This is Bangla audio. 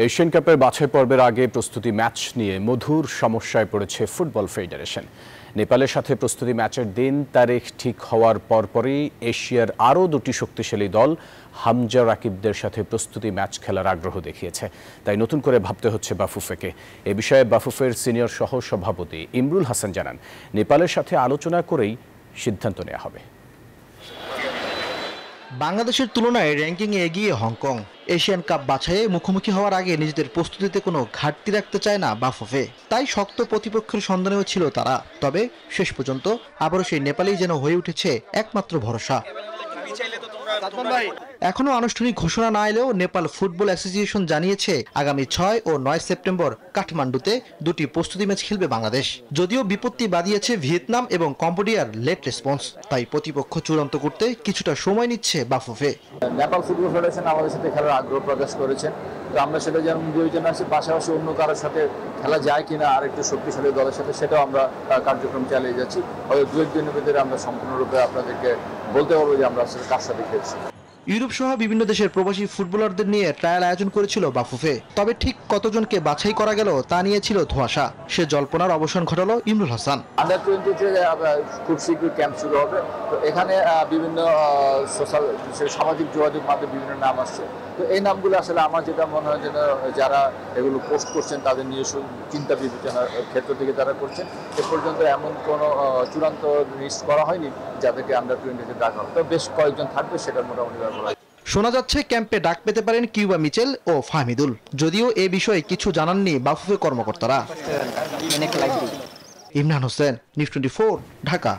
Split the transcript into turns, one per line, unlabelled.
এশিয়ান কাপের বাছাই পর্বের আগে প্রস্তুতি ম্যাচ নিয়ে মধুর সমস্যায় পড়েছে ফুটবল ফেডারেশন। নেপালের সাথে প্রস্তুতি ম্যাচের দিন তারিখ ঠিক হওয়ার পরপরই এশিয়ার আরও দুটি শক্তিশালী দল হামজা রাকিবদের সাথে প্রস্তুতি ম্যাচ খেলার আগ্রহ দেখিয়েছে। তাই নতুন করে ভাবতে হচ্ছে বাফুফেকে। এ বিষয়ে বাফুফের সিনিয়র সহ সভাপতি ইমরুল হাসান জানান, নেপালের সাথে আলোচনা করেই সিদ্ধান্ত নেওয়া হবে।
বাংলাদেশের তুলনায় র্যাঙ্কিংয়ে এগিয়ে হংকং। এশিয়ান কাপ বাছাইয়ে মুখোমুখি হওয়ার আগে নিজেদের প্রস্তুতিতে কোনো ঘাটতি রাখতে চায় না বাফুফে। তাই শক্ত প্রতিপক্ষের সন্ধানেও ছিল তারা। তবে শেষ পর্যন্ত আবারও সেই নেপালেই যেন হয়ে উঠেছে একমাত্র ভরসা। এখনো আনুষ্ঠানিক ঘোষণা না এলেও নেপাল ফুটবল অ্যাসোসিয়েশন জানিয়েছে আগামী 6 ও 9 সেপ্টেম্বর কাঠমান্ডুতে দুটি প্রস্তুতি ম্যাচ খেলবে বাংলাদেশ। যদিও বিপত্তি বাদিয়েছে ভিয়েতনাম এবং কম্বোডিয়ার লেট রেসপন্স, তাই প্রতিপক্ষ চূড়ান্ত করতে কিছুটা সময় নিচ্ছে বাফুফে।
নেপাল ফুটবল ফেডারেশন আমাদের সাথে খেলার আগ্রহ প্রকাশ করেছেন, তো আমরা সেটা যেমন বিবেচনা আসছি, পাশাপাশি অন্য কারোর সাথে খেলা যায় কিনা আর একটু শক্তিশালী দলের সাথে, সেটাও আমরা কার্যক্রম চালিয়ে যাচ্ছি। হয়তো 2-1 দিনের ভিতরে আমরা সম্পূর্ণরূপে আপনাদেরকে বলতে পারবো যে আমরা আসলে কার সাথে খেলছি।
ইউরোপ সহ বিভিন্ন দেশের প্রবাসী ফুটবলারদের নিয়ে ট্রায়াল আয়োজন করেছিল বাফুফে। তবে ঠিক কতজনকে বাছাই করা গেল তা নিয়ে ছিল ধোঁয়াশা। সে জল্পনার অবসান ঘটালো ইমরুল হাসান।
আন্ডার 20-তে খুব শীঘ্রই ক্যাম্প শুরু হবে। তো এখানে বিভিন্ন সামাজিক যোগাযোগ মাধ্যমে বিভিন্ন নাম আসছে। তো এই নামগুলো আসলে আমার যেটা মনে হয় যেন যারা এগুলো পোস্ট করছেন তাদের নিজস্ব চিন্তা বিবেচনার ক্ষেত্র থেকে তারা করছেন। এ পর্যন্ত এমন কোনো চূড়ান্ত লিস্ট করা হয়নি যাদেরকে আন্ডার 20-তে ডাকা হবে। তো বেশ কয়েকজন থাকবে, সেটা মোটামুটি ব্যাপার।
শোনা যাচ্ছে ক্যাম্পে ডাক পেতে পারেন কিউবা মিচেল ও ফাহমিদুল। যদিও এ বিষয়ে কিছু জানাননি বাফুফে কর্মকর্তারা। ইমরান হোসেন, নিউজ 24, ঢাকা।